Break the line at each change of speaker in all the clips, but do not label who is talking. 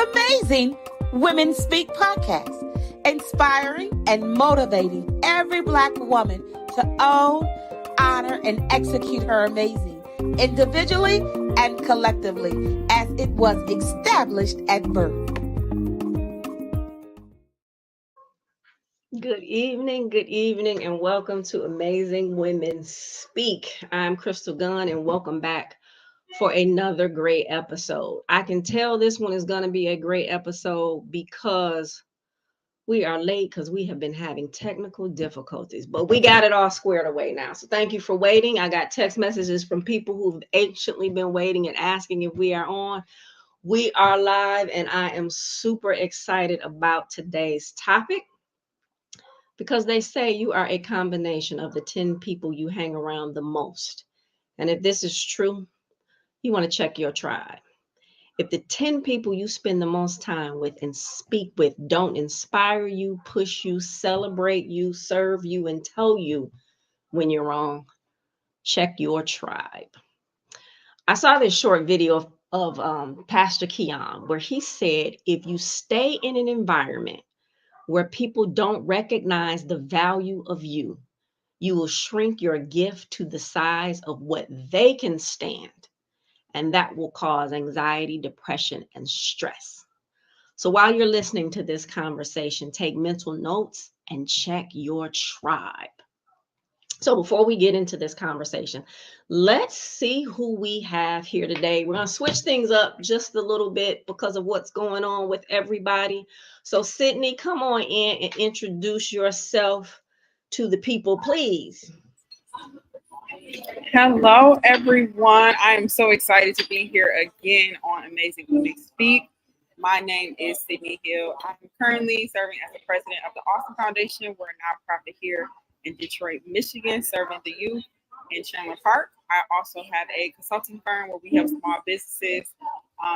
the Amazing Women Speak podcast, inspiring and motivating every Black woman to own, honor, and execute her amazing, individually and collectively, as it was established at birth.
Good evening, and welcome to Amazing Women Speak. I'm Crystal Gunn, and welcome back for another great episode. I can tell this one is going to be a great episode because we are late because we have been having technical difficulties, but we got it all squared away now. So thank you for waiting. I got text messages from people who've anciently been waiting and asking if we are on. We are live, and I am super excited about today's topic, because they say you are a combination of the 10 people you hang around the most. And if this is true, you want to check your tribe. If the 10 people you spend the most time with and speak with don't inspire you, push you, celebrate you, serve you, and tell you when you're wrong, check your tribe. I saw this short video of Pastor Keon where he said, if you stay in an environment where people don't recognize the value of you, you will shrink your gift to the size of what they can stand. And that will cause anxiety, depression, and stress. So while you're listening to this conversation, take mental notes and check your tribe. So before we get into this conversation, let's see who we have here today. We're going to switch things up just a little bit because of what's going on with everybody. So Cydney, come on in and introduce yourself to the people, please.
Hello, everyone. I am so excited to be here again on Amazing Women Speak. My name is Cydney Hill. I'm currently serving as the president of the Austin Foundation. We're a nonprofit here in Detroit, Michigan, serving the youth in Chandler Park. I also have a consulting firm where we help small businesses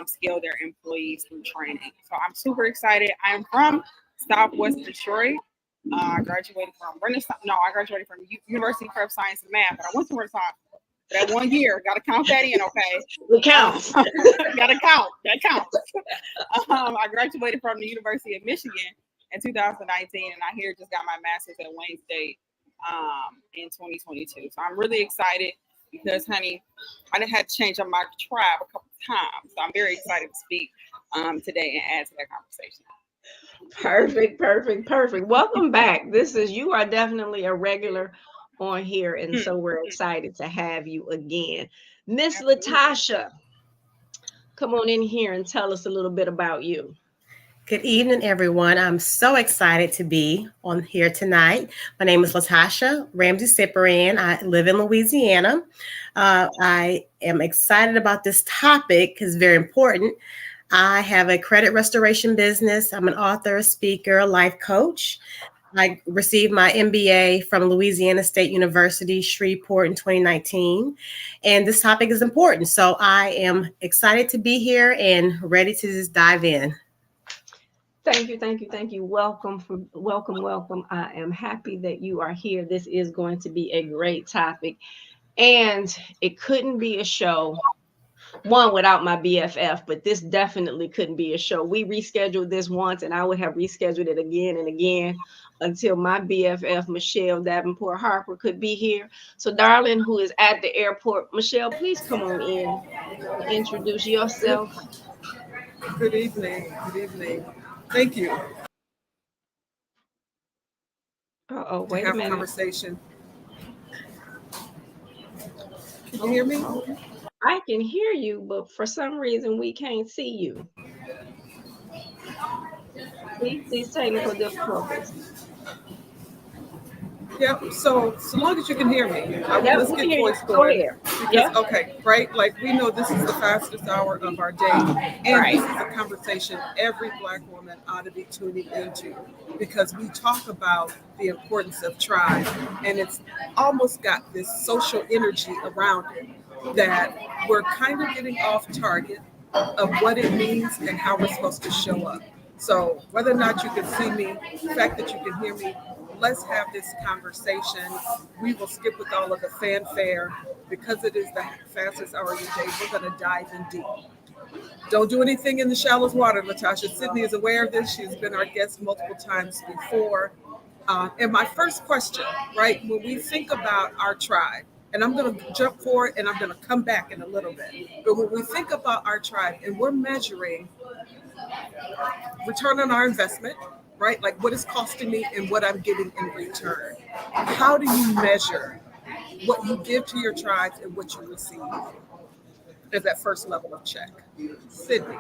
scale their employees through training. So I'm super excited. I'm from Southwest Detroit. I graduated from University Prep Science and Math, but I went to Renaissance that 1 year. Got to count that in, okay?
It counts.
Got to count. That counts. I graduated from the University of Michigan in 2019, and I just got my master's at Wayne State in 2022. So I'm really excited because, honey, I done had to change up my tribe a couple times. So I'm very excited to speak today and add to that conversation.
Perfect. Welcome back. You are definitely a regular on here, and so we're excited to have you again. Miss Latasha, come on in here and tell us a little bit about you.
Good evening, everyone. I'm so excited to be on here tonight. My name is Latasha Ramsey-Cyprian. I live in Louisiana. I am excited about this topic because it's very important. I have a credit restoration business. I'm an author, speaker, life coach. I received my MBA from Louisiana State University, Shreveport in 2019. And this topic is important. So I am excited to be here and ready to just dive in.
Thank you. Welcome. I am happy that you are here. This is going to be a great topic. And it couldn't be a show, one, without my BFF, but this definitely couldn't be a show. We rescheduled this once, and I would have rescheduled it again and again until my BFF, Michele Davenport Harper, could be here. So, darling, who is at the airport, Michele, please come on in and introduce yourself.
Good evening. Thank you.
Wait a minute.
Conversation. Can you hear me?
I can hear you, but for some reason we can't see you. These technical difficulties.
Yep. So long as you can hear me, let's get voice
Go ahead.
Because, okay, right? Like, we know this is the fastest hour of our day, and This is a conversation every Black woman ought to be tuning into, because we talk about the importance of tribe, and it's almost got this social energy around it that we're kind of getting off target of what it means and how we're supposed to show up. So whether or not you can see me, the fact that you can hear me, let's have this conversation. We will skip with all of the fanfare because it is the fastest hour of the day. We're going to dive in deep. Don't do anything in the shallow water, Latasha. Cydney is aware of this. She's been our guest multiple times before. And my first question, right, when we think about our tribe, and I'm going to jump forward and I'm going to come back in a little bit. But when we think about our tribe and we're measuring return on our investment, right? Like what is costing me and what I'm getting in return. How do you measure what you give to your tribes and what you receive as that first level of check? Cydney.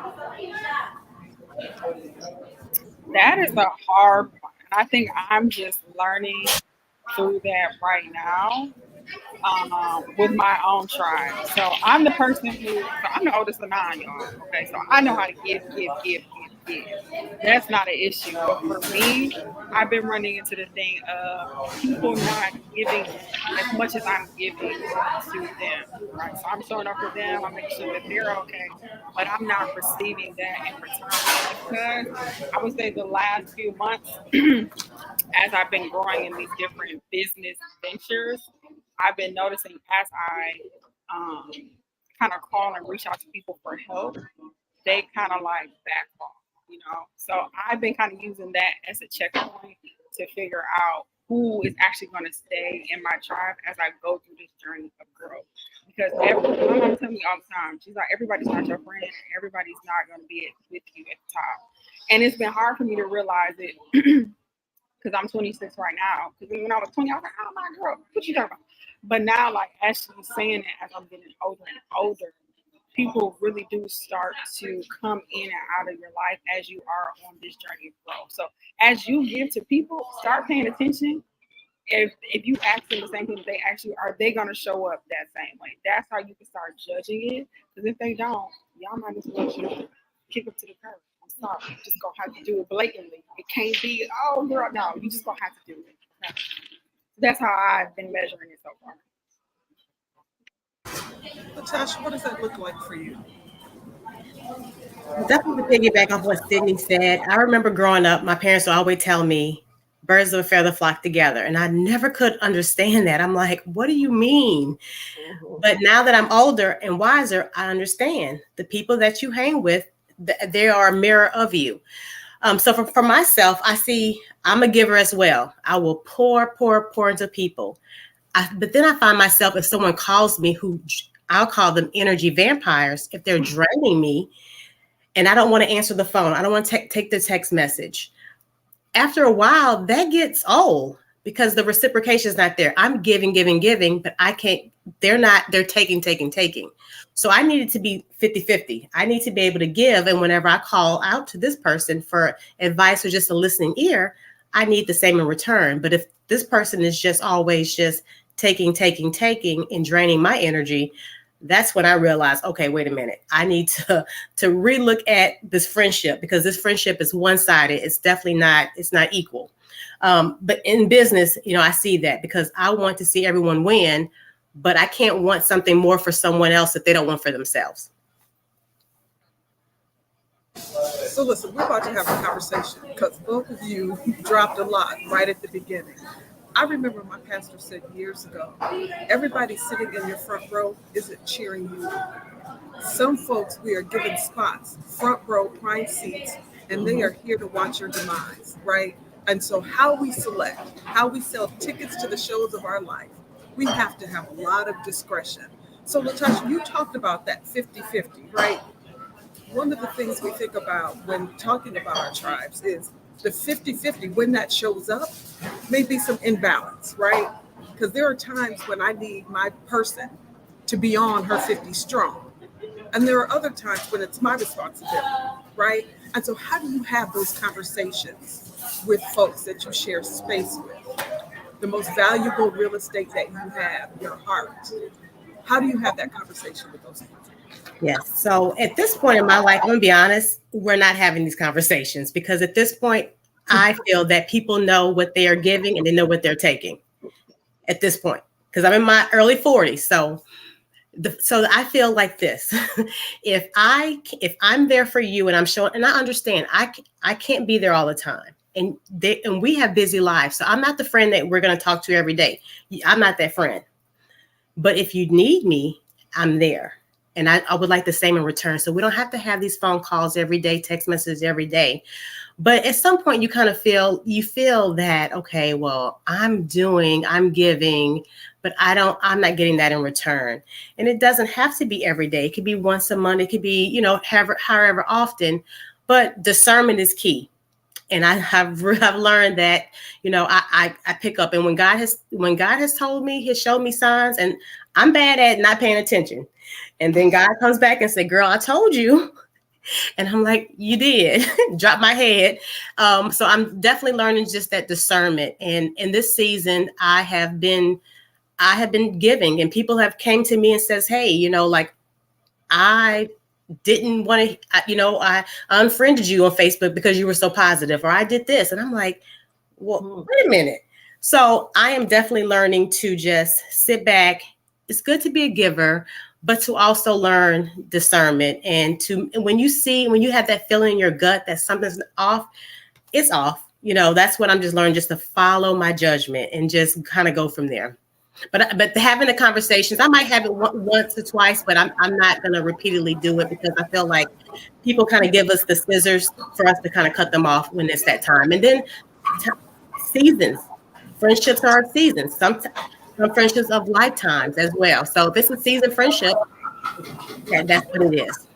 That is a hard one. I think I'm just learning through that right now with my own tribe. So I'm the person so I'm the oldest of 9, y'all. Okay, so I know how to give. That's not an issue. But for me, I've been running into the thing of people not giving as much as I'm giving to them. Right. So I'm showing up for them, I'm making sure that they're okay, but I'm not receiving that in return. Because I would say the last few months, as I've been growing in these different business ventures, I've been noticing as I kind of call and reach out to people for help, they kind of like back off, you know. So I've been kind of using that as a checkpoint to figure out who is actually going to stay in my tribe as I go through this journey of growth. Because my mom tells me all the time, she's like, everybody's not your friend, everybody's not going to be with you at the top. And it's been hard for me to realize it because I'm 26 right now. Because when I was 20, I was like, oh my girl, what you talking about? But now, like, as she's saying it, as I'm getting older and older, people really do start to come in and out of your life as you are on this journey of growth. So as you give to people, start paying attention. If you ask them the same thing that they ask you, are they going to show up that same way? That's how you can start judging it. Because if they don't, y'all might as well just kick them to the curb. I'm sorry, you just going to have to do it blatantly. It can't be, oh girl, no, you just going to have to do it. Okay. That's how I've been measuring it so far.
Latasha, what does that look like for you?
Definitely to piggyback off what Cydney said. I remember growing up, my parents would always tell me, birds of a feather flock together. And I never could understand that. I'm like, what do you mean? Mm-hmm. But now that I'm older and wiser, I understand the people that you hang with, they are a mirror of you. So for myself, I see I'm a giver as well. I will pour into people. But then I find myself, if someone calls me, who I'll call them energy vampires, if they're draining me and I don't want to answer the phone, I don't want to take the text message. After a while, that gets old because the reciprocation is not there. I'm giving, but I can't, they're taking. So I need it to be 50-50. I need to be able to give. And whenever I call out to this person for advice or just a listening ear, I need the same in return. But if this person is just always just taking and draining my energy, that's when I realized, okay, wait a minute. I need to relook at this friendship because this friendship is one-sided. It's definitely not, it's not equal. But in business, I see that because I want to see everyone win, but I can't want something more for someone else that they don't want for themselves.
So listen, we're about to have a conversation because both of you dropped a lot right at the beginning. I remember my pastor said years ago, everybody sitting in your front row isn't cheering you. Some folks, we are given spots, front row, prime seats, and they are here to watch your demise, right? And so how we select, how we sell tickets to the shows of our life, we have to have a lot of discretion. So Latasha, you talked about that 50-50, right? One of the things we think about when talking about our tribes is the 50-50, when that shows up, may be some imbalance, right? Because there are times when I need my person to be on her 50 strong. And there are other times when it's my responsibility, right? And so how do you have those conversations with folks that you share space with? The most valuable real estate that you have, your heart. How do you have that conversation with those people?
Yes. So at this point in my life, I'm going to be honest, we're not having these conversations because at this point, I feel that people know what they are giving and they know what they're taking at this point, because I'm in my early 40s. So I feel like this, if I'm there for you and I'm showing, and I understand I can't be there all the time. And we have busy lives. So I'm not the friend that we're going to talk to every day. I'm not that friend. But if you need me, I'm there. And I would like the same in return. So we don't have to have these phone calls every day, text messages every day. But at some point you kind of feel that, okay, well, I'm giving, but I'm not getting that in return. And it doesn't have to be every day. It could be once a month. It could be, however often, but discernment is key. And I've learned that, I pick up, and when God has told me, He's showed me signs, and I'm bad at not paying attention. And then God comes back and said, girl, I told you. And I'm like, you did. Drop my head. So I'm definitely learning just that discernment. And in this season, I have been giving, and people have came to me and says, hey, I didn't want to, I unfriended you on Facebook because you were so positive, or I did this. And I'm like, well, wait a minute. So I am definitely learning to just sit back. It's good to be a giver, but to also learn discernment. And when you have that feeling in your gut that something's off, it's off. That's what I'm just learning, just to follow my judgment and just kind of go from there. But having the conversations, I might have it once or twice, but I'm not going to repeatedly do it, because I feel like people kind of give us the scissors for us to kind of cut them off when it's that time. And then seasons, friendships are seasons. Some friendships of lifetimes as well. So if it's a season friendship, that's what it is.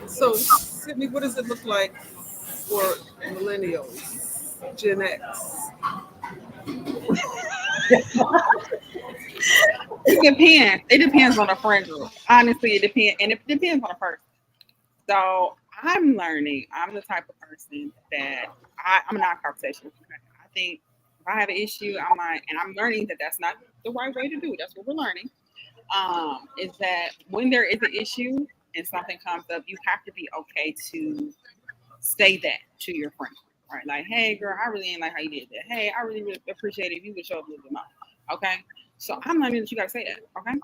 So, Cydney, what does it look like for millennials, Gen X?
It depends on the friend group. Honestly, it depends, and it depends on the person. So I'm learning. I'm the type of person that I'm not conversational. I think if I have an issue, I'm like, and I'm learning that that's not the right way to do it. That's what we're learning. Is that when there is an issue and something comes up, you have to be okay to say that to your friend. Right? Like, hey, girl, I really ain't like how you did that. Hey, I really, really appreciate it if you would show up a little bit more. Okay? So I'm learning that you got to say that. Okay?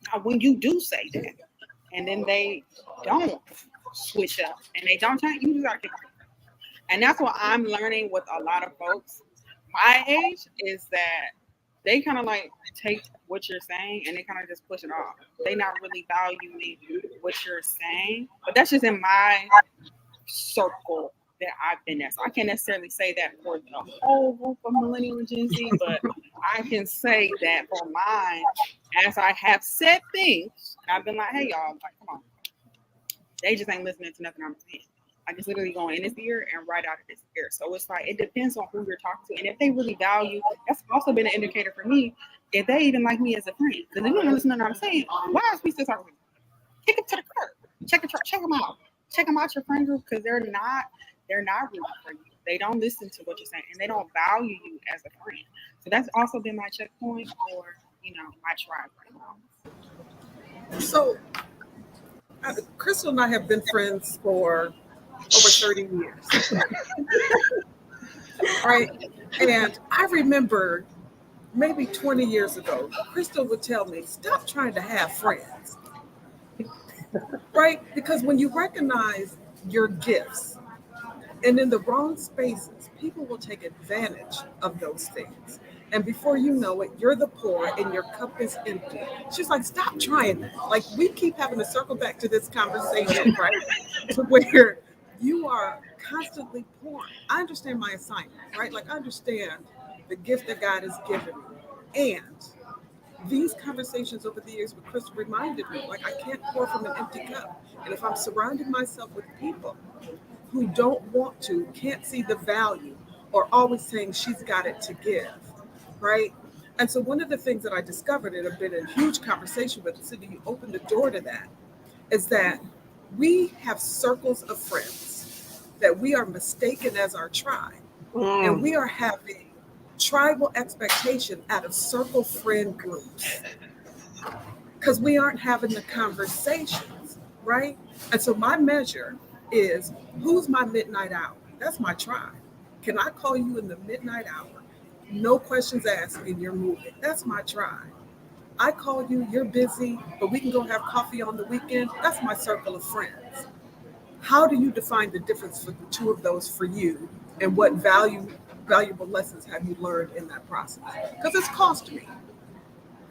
Now, when you do say that, and then they don't switch up and they don't change, you just got to keep it. And that's what I'm learning with a lot of folks my age, is that they kind of like take what you're saying and they kind of just push it off. They not really valuing what you're saying. But that's just in my circle that I've been at. So I can't necessarily say that for the whole group of millennial and Gen Z, but I can say that for mine, as I have said things, I've been like, hey, y'all, like, come on. They just ain't listening to nothing I'm saying. I just literally going in this ear and right out of this ear. So it's like, it depends on who you're talking to. And if they really value, that's also been an indicator for me, if they even like me as a friend. Because if you don't listen to what I'm saying, why is we still talking? Kick them to the curb. Check them out. Check them out your friend group, because they're not rooting for you. They don't listen to what you're saying, and they don't value you as a friend. So that's also been my checkpoint for, my tribe right now.
So, Crystal and I have been friends for over 30 years. Right? And I remember maybe 20 years ago, Crystal would tell me, stop trying to have friends. Right? Because when you recognize your gifts, and in the wrong spaces, people will take advantage of those things. And before you know it, you're the poor and your cup is empty. She's like, stop trying that. Like, we keep having to circle back to this conversation, right? To where you are constantly pouring. I understand my assignment, right? Like, I understand the gift that God has given me. And these conversations over the years with Chris reminded me, like, I can't pour from an empty cup. And if I'm surrounding myself with people who don't want to, can't see the value, or always saying she's got it to give, right? And so one of the things that I discovered, and have been in huge conversation with Cydney, you opened the door to that, is that we have circles of friends that we are mistaken as our tribe. And we are having tribal expectation out of circle friend groups because we aren't having the conversations, right? And so my measure is, who's my midnight hour? That's my tribe. Can I call you in the midnight hour? No questions asked, and you're moving. That's my tribe. I call you, you're busy, but we can go have coffee on the weekend. That's my circle of friends. How do you define the difference for the two of those for you? And what valuable lessons have you learned in that process? Because it's cost me.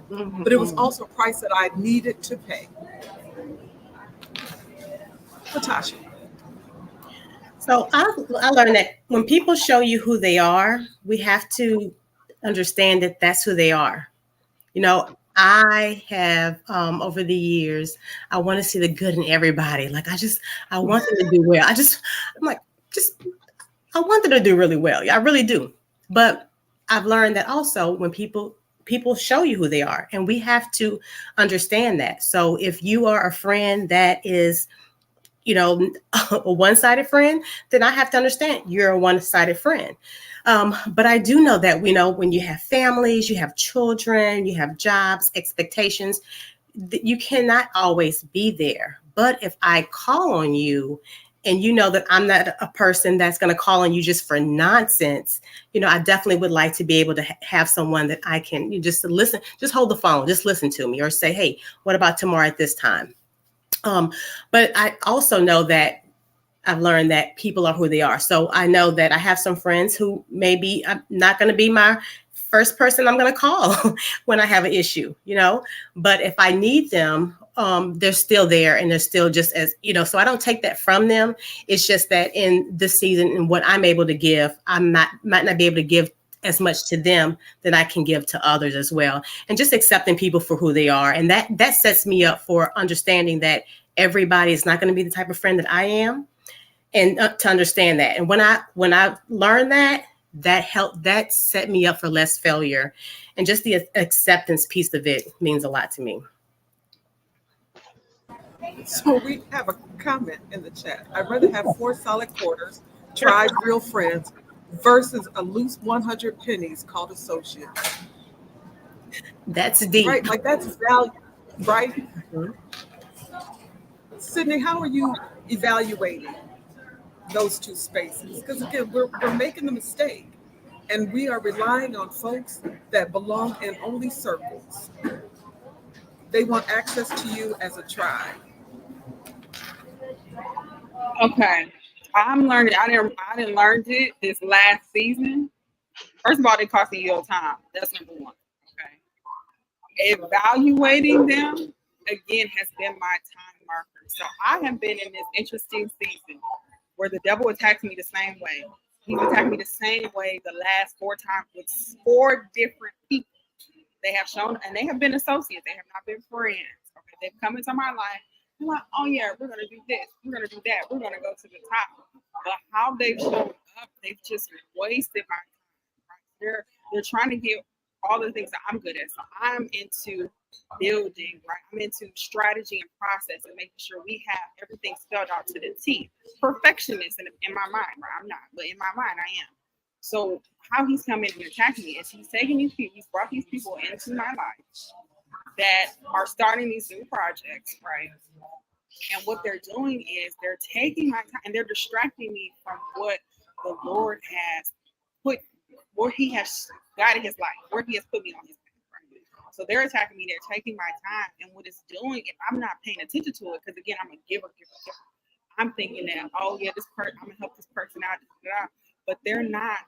but it was also a price that I needed to pay. Latasha.
So I learned that when people show you who they are, we have to understand that that's who they are. You know, I have over the years, I want to see the good in everybody. Like I want them to do well. I'm like, I want them to do really well. I really do. But I've learned that also when people show you who they are, and we have to understand that. So if you are a friend that is, you know, a one-sided friend, then I have to understand you're a one-sided friend. But I do know that, you know, when you have families, you have children, you have jobs, expectations, you cannot always be there. But if I call on you and you know that I'm not a person that's going to call on you just for nonsense, you know, I definitely would like to be able to have someone that I can just listen, just hold the phone, just listen to me, or say, hey, what about tomorrow at this time? But I also know that I've learned that people are who they are. So I know that I have some friends who maybe I'm not going to be my first person I'm going to call when I have an issue, you know, but if I need them, they're still there and they're still just as, you know, so I don't take that from them. It's just that in this season and what I'm able to give, might not be able to give as much to them that I can give to others as well. And just accepting people for who they are. And that sets me up for understanding that everybody is not going to be the type of friend that I am, and to understand that. And when I learned that set me up for less failure. And just the acceptance piece of it means a lot to me.
So we have a comment in the chat. I'd rather have 4 solid quarters, tried real friends, versus a loose 100 pennies called associates.
That's deep.
Right, like that's value, right?
Mm-hmm.
Cydney, how are you evaluating those two spaces? Because again, we're making the mistake and we are relying on folks that belong in only circles. They want access to you as a tribe.
Okay. I'm learning. I didn't learn it this last season. First of all, they cost you your time. That's number one. Okay. Evaluating them again has been my time marker. So I have been in this interesting season where the devil attacks me the same way. He's attacked me the same way the last 4 times with 4 different people. They have shown, and they have been associates. They have not been friends. Okay, they've come into my life. I'm like, oh yeah, we're gonna do this, we're gonna do that, we're gonna go to the top. But how they've shown up, they've just wasted my time. Right? They're trying to get all the things that I'm good at. So I'm into building, right? I'm into strategy and process and making sure we have everything spelled out to the T. Perfectionist in my mind, right? I'm not, but in my mind, I am. So how he's coming and attacking me is he's taking these people, he's brought these people into my life that are starting these new projects, right? And what they're doing is they're taking my time and they're distracting me from what the Lord has put, where he has guided his life, where he has put me on his path, right? So they're attacking me, they're taking my time, and what it's doing, if I'm not paying attention to it, because again, I'm a giver. I'm thinking that, oh yeah, this person, I'm gonna help this person out, but they're not.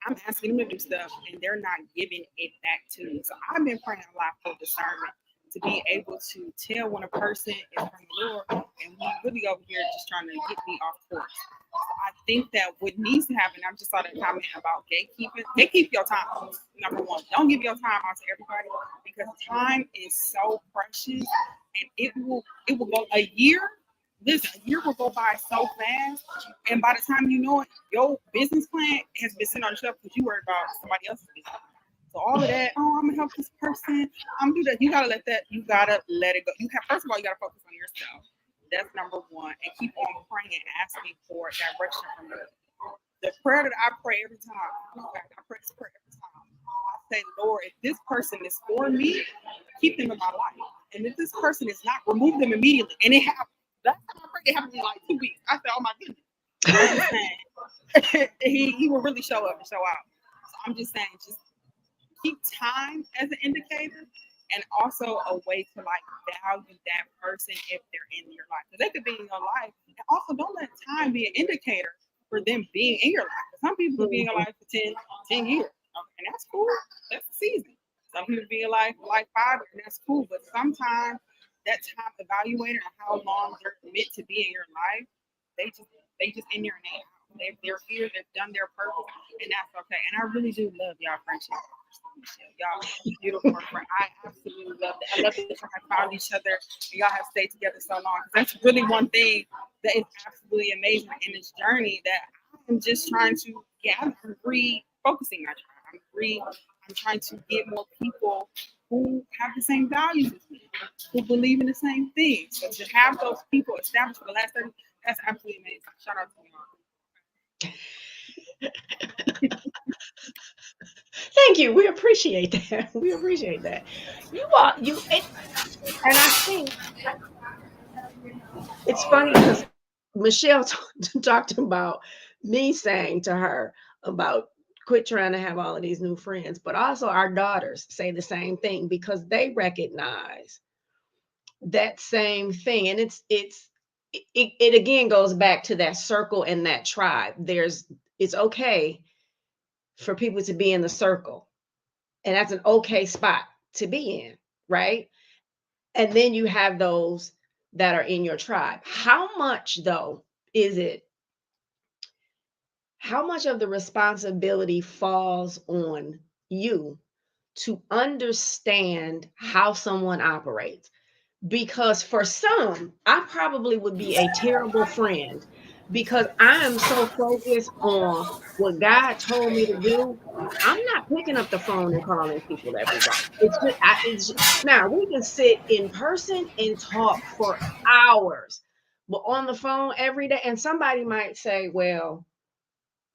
I'm asking them to do stuff, and they're not giving it back to me. So I've been praying a lot for discernment to be able to tell when a person is from the Lord, and we really over here just trying to get me off course. So I think that what needs to happen, I just saw that comment about gatekeeping. Gatekeep your time. Number one, don't give your time out to everybody, because time is so precious, and it will go a year. Listen, a year will go by so fast, and by the time you know it, your business plan has been sitting on the shelf because you worry about somebody else's business. So all of that, oh, I'm gonna help this person, I'm gonna do that. You gotta let it go. First of all, you gotta focus on yourself. That's number one, and keep on praying and asking for direction from God. The prayer that I pray every time, I pray this prayer every time. I say, Lord, if this person is for me, keep them in my life, and if this person is not, remove them immediately. And it happened. Last time I prayed, it happened in like 2 weeks. I said, oh my goodness. I'm just saying, he will really show up and show out. So I'm just saying, just keep time as an indicator, and also a way to like value that person if they're in your life. Because they could be in your life. And also don't let time be an indicator for them being in your life. Some people could be in your life for 10 years. And that's cool. That's the season. Some people be like 5, and that's cool. But sometimes that time evaluator and how long they're meant to be in your life, they just in your name. They're here, they've done their purpose, and that's okay. And I really do love y'all friendship. Y'all beautiful friend. I absolutely love that. I love that y'all have found each other and y'all have stayed together so long. That's really one thing that is absolutely amazing in this journey that I'm just trying to gather and refocusing my tribe. I'm trying to get more people who have the same values as me, who believe in the same things. So to have those people established for the last 30, that's absolutely amazing. Shout out to you all.
Thank you. We appreciate that. We appreciate that. And I think it's funny because Michele talked about me saying to her about quit trying to have all of these new friends, but also our daughters say the same thing because they recognize that same thing. And it again goes back to that circle and that tribe. It's okay for people to be in the circle, and that's an okay spot to be in, right? And then you have those that are in your tribe. How much though how much of the responsibility falls on you to understand how someone operates? Because for some, I probably would be a terrible friend because I am so focused on what God told me to do. I'm not picking up the phone and calling people every day. Now we can sit in person and talk for hours, but on the phone every day. And somebody might say, well,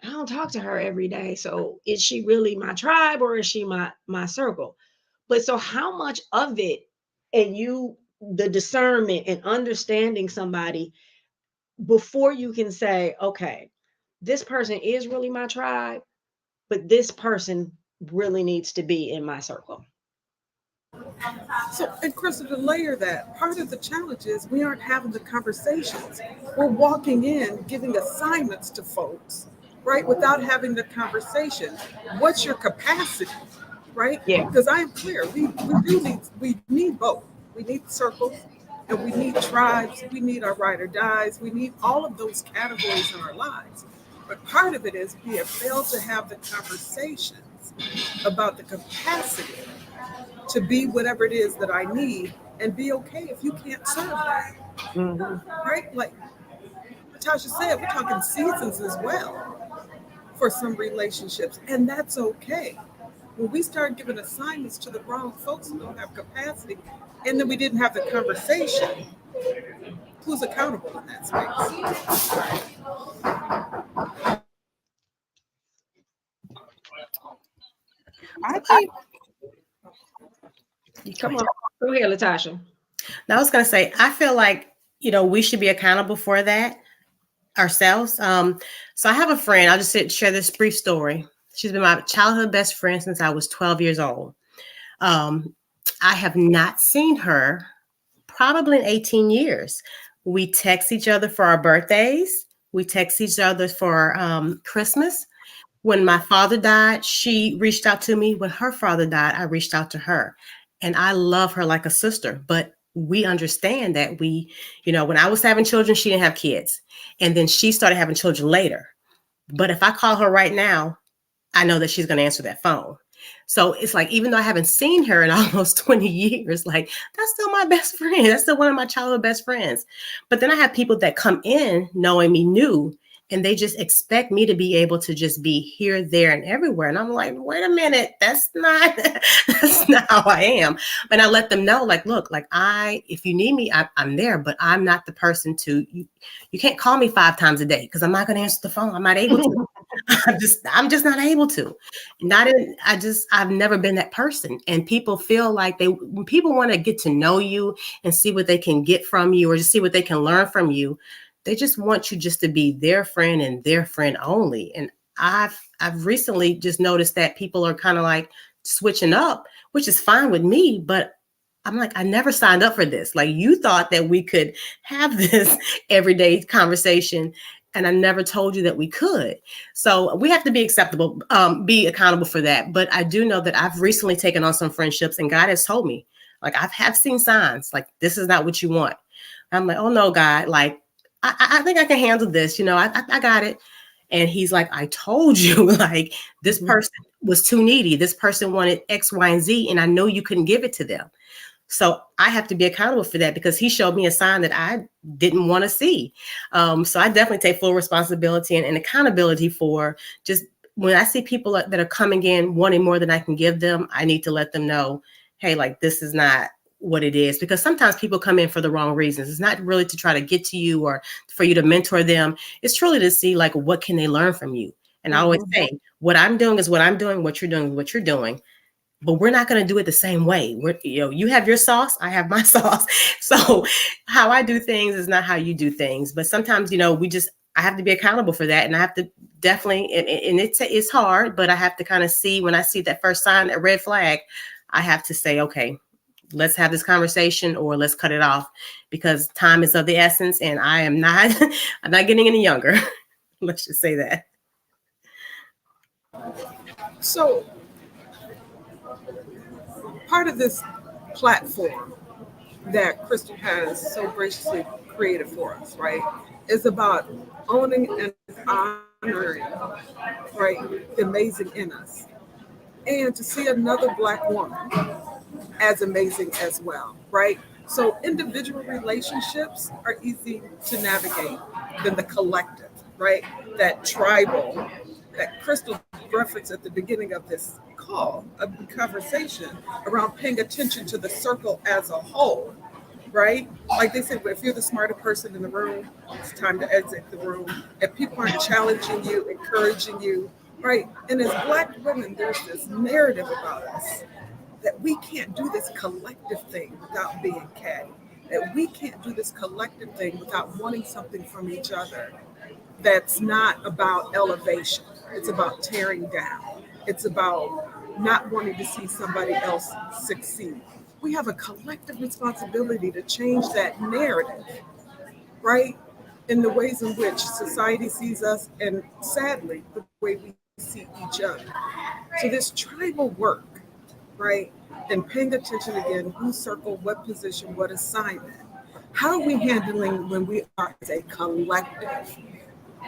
I don't talk to her every day. So is she really my tribe or is she my circle? But so how much of it and the discernment and understanding somebody before you can say, okay, this person is really my tribe, but this person really needs to be in my circle.
So, and Crystal, to layer that, part of the challenge is we aren't having the conversations. We're walking in, giving assignments to folks, right, without having the conversation. What's your capacity, right?
Yeah.
Because I am clear, we need both. We need circles, and we need tribes. We need our ride or dies. We need all of those categories in our lives. But part of it is we have failed to have the conversations about the capacity to be whatever it is that I need and be okay if you can't serve that.
Mhm.
Right? Like Latasha said, we're talking seasons as well for some relationships, and that's okay. When we start giving assignments to the wrong folks who don't have capacity, and then we didn't have the conversation, who's accountable in that space?
I think
Come on. Go ahead, Latasha.
Now, I was going to say, I feel like, we should be accountable for that ourselves. So I have a friend. I'll just share this brief story. She's been my childhood best friend since I was 12 years old. I have not seen her probably in 18 years. We text each other for our birthdays. We text each other for Christmas. When my father died, she reached out to me. When her father died, I reached out to her. And I love her like a sister, but we understand that when I was having children, she didn't have kids. And then she started having children later. But if I call her right now, I know that she's going to answer that phone. So it's like, even though I haven't seen her in almost 20 years, like that's still my best friend. That's still one of my childhood best friends. But then I have people that come in knowing me new, and they just expect me to be able to just be here, there, and everywhere. And I'm like, wait a minute, that's not how I am. And I let them know, like, look, like if you need me, I'm there, but I'm not the person you can't call me 5 times a day because I'm not going to answer the phone. I'm not able to. I'm just not able to. I've never been that person. And people feel like when people want to get to know you and see what they can get from you or just see what they can learn from you, they just want you just to be their friend and their friend only. And I've recently just noticed that people are kind of like switching up, which is fine with me, but I'm like, I never signed up for this. Like, you thought that we could have this everyday conversation and I never told you that we could. So we have to be be accountable for that. But I do know that I've recently taken on some friendships, and God has told me, like, have seen signs, like, this is not what you want. I'm like, oh no, God, like, I think I can handle this. I got it. And he's like, I told you, like, this person was too needy. This person wanted X, Y, and Z, and I know you couldn't give it to them. So I have to be accountable for that, because he showed me a sign that I didn't want to see. So I definitely take full responsibility and accountability for, just when I see people that are coming in wanting more than I can give them, I need to let them know, hey, like, this is not what it is. Because sometimes people come in for the wrong reasons. It's not really to try to get to you or for you to mentor them. It's truly to see, like, what can they learn from you? And I always say, what I'm doing is what I'm doing, what you're doing is what you're doing. But we're not going to do it the same way. You have your sauce, I have my sauce. So how I do things is not how you do things. But sometimes, I have to be accountable for that. And I have to definitely, and it's hard, but I have to kind of see, when I see that first sign, that red flag, I have to say, okay, let's have this conversation, or let's cut it off, because time is of the essence, and I'm not getting any younger. Let's just say that.
So part of this platform that Crystal has so graciously created for us, right, is about owning and honoring, right, the amazing in us. And to see another Black woman as amazing as well, right? So individual relationships are easy to navigate than the collective, right? That tribal, that Crystal referenced at the beginning of this call, of the conversation, around paying attention to the circle as a whole, right? Like they said, if you're the smarter person in the room, it's time to exit the room. If people aren't challenging you, encouraging you, right? And as Black women, there's this narrative about us that we can't do this collective thing without being catty, that we can't do this collective thing without wanting something from each other. That's not about elevation. It's about tearing down. It's about not wanting to see somebody else succeed. We have a collective responsibility to change that narrative, right? In the ways in which society sees us, and sadly, the way we see each other. So this tribal work, right? And paying attention again, whose circle, what position, what assignment. How are we handling when we are as a collective?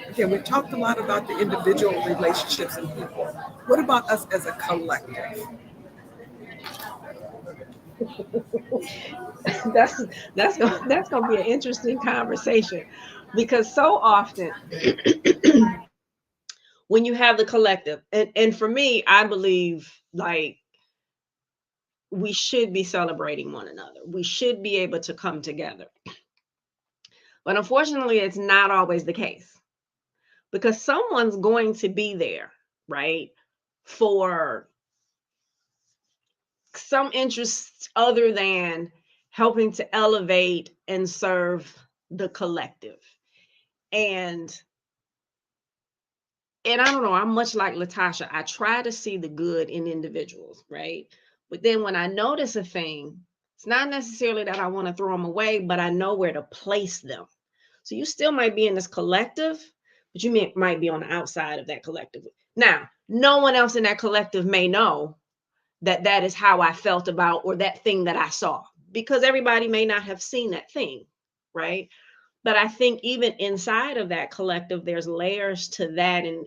Again, we talked a lot about the individual relationships and people. What about us as a collective?
that's gonna be an interesting conversation, because so often when you have the collective, and for me, I believe, like, we should be celebrating one another. We should be able to come together. But unfortunately, it's not always the case, because someone's going to be there, right, for some interests other than helping to elevate and serve the collective. And I don't know, I'm much like Latasha. I try to see the good in individuals, right? But then when I notice a thing, it's not necessarily that I want to throw them away, but I know where to place them. So you still might be in this collective, but you might be on the outside of that collective. Now, no one else in that collective may know that that is how I felt about, or that thing that I saw, because everybody may not have seen that thing, right? But I think even inside of that collective, there's layers to that, and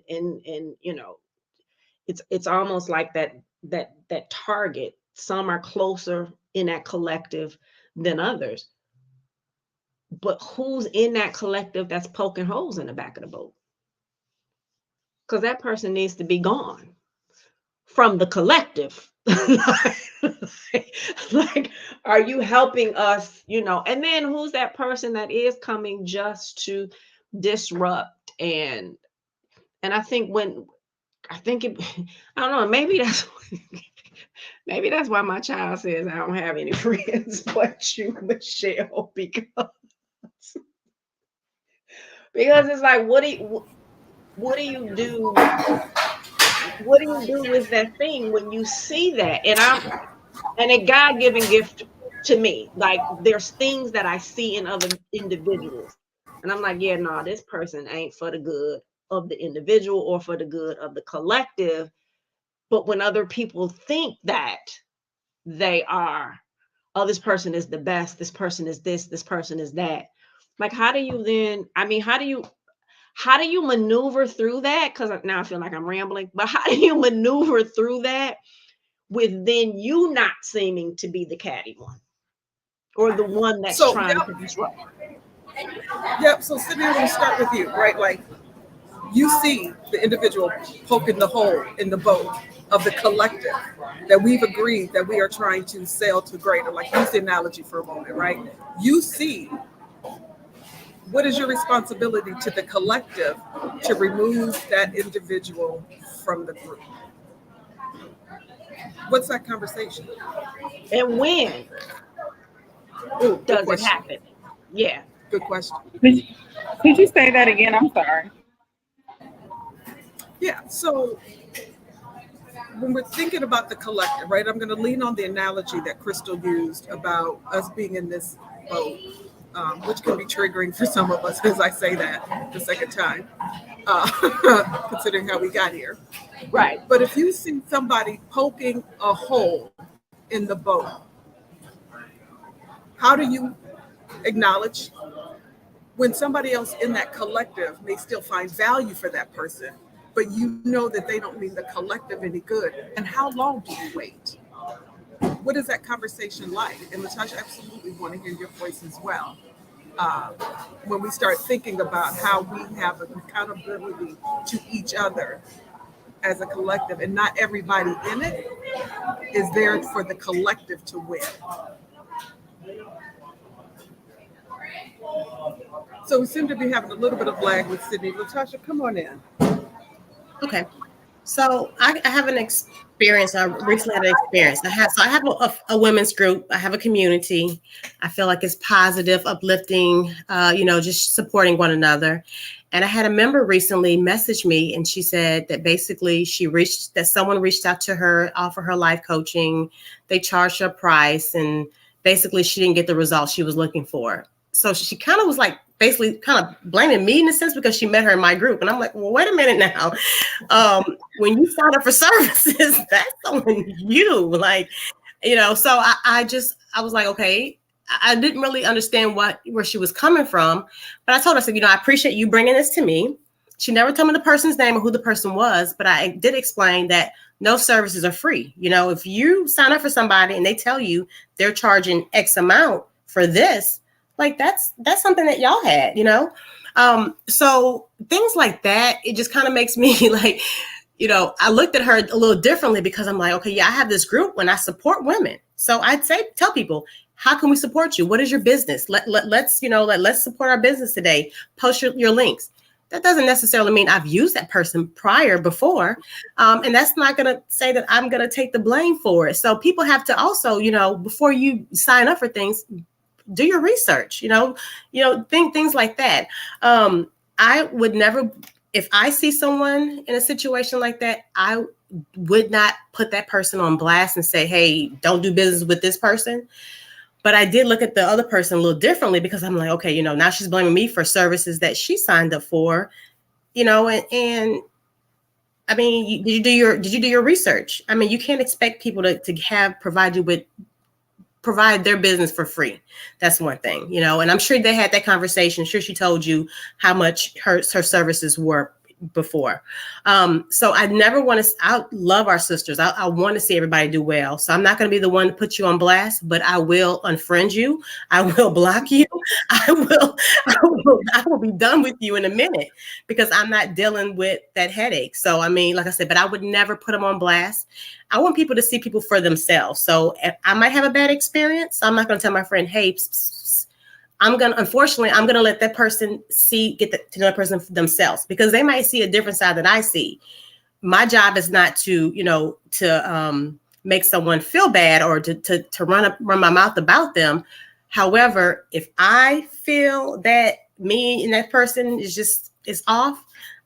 it's almost like that target. Some are closer in that collective than others. But who's in that collective that's poking holes in the back of the boat? Because that person needs to be gone from the collective. like, are you helping us, and then who's that person that is coming just to disrupt? And I think I don't know, maybe that's why my child says I don't have any friends but you, Michele, because it's like, what do you do? What do you do with that thing when you see that? And a God-given gift to me. Like, there's things that I see in other individuals. And I'm like, yeah, no, this person ain't for the good of the individual or for the good of the collective. But when other people think that they are, oh, this person is the best, this person is this person is that. Like, how do you then, I mean, how do you maneuver through that? Because now I feel like I'm rambling, but how do you maneuver through that with then you not seeming to be the catty one or the one that's trying to disrupt?
Yep. So Cydney, I'm going to start with you, right? Like, you see the individual poking the hole in the boat of the collective that we've agreed that we are trying to sail to greater. Like, use the analogy for a moment, right? You see what is your responsibility to the collective to remove that individual from the group? What's that conversation?
And when does it happen? Yeah.
Good question.
Could you say that again? I'm sorry.
Yeah. So when we're thinking about the collective, right, I'm going to lean on the analogy that Crystal used about us being in this boat, which can be triggering for some of us as I say that the second time, considering how we got here.
Right.
But if you see somebody poking a hole in the boat, how do you acknowledge when somebody else in that collective may still find value for that person, but you know that they don't mean the collective any good? And how long do you wait? What is that conversation like? And Latasha, absolutely want to hear your voice as well. When we start thinking about how we have an accountability to each other as a collective, and not everybody in it is there for the collective to win. So we seem to be having a little bit of lag with Cydney. Latasha, come on in.
Okay. So I have an experience. I recently had an experience. I have a women's group. I have a community. I feel like it's positive, uplifting, just supporting one another. And I had a member recently message me, and she said that basically someone reached out to her, offered her life coaching. They charged her a price, and basically she didn't get the results she was looking for. So she kind of was like, basically kind of blaming me in a sense because she met her in my group. And I'm like, well, wait a minute now. When you sign up for services, that's on you. Like, so I was like, okay, I didn't really understand where she was coming from. But I told her, I said, I appreciate you bringing this to me. She never told me the person's name or who the person was, but I did explain that no services are free. If you sign up for somebody and they tell you they're charging X amount for this, like that's something that y'all had, so things like that, it just kind of makes me like, I looked at her a little differently because I'm like, okay, yeah, I have this group when I support women. So I'd tell people, how can we support you? What is your business? Let's support our business today. Post your links. That doesn't necessarily mean I've used that person before. And that's not going to say that I'm going to take the blame for it. So people have to also, before you sign up for things, do your research, think things like that. I would never, if I see someone in a situation like that, I would not put that person on blast and say, hey, don't do business with this person. But I did look at the other person a little differently because I'm like, okay, now she's blaming me for services that she signed up for, and I mean, did you do your research? I mean, you can't expect people to provide their business for free. That's one thing, and I'm sure they had that conversation. I'm sure she told you how much her services were before. So I never want to, I love our sisters. I want to see everybody do well. So I'm not going to be the one to put you on blast, but I will unfriend you. I will block you. I will be done with you in a minute because I'm not dealing with that headache. So, I mean, like I said, but I would never put them on blast. I want people to see people for themselves. So if I might have a bad experience, so I'm not going to tell my friend, hey, unfortunately, I'm going to let that person get to know that person for themselves because they might see a different side that I see. My job is not to make someone feel bad or to run my mouth about them. However, if I feel that me and that person is off,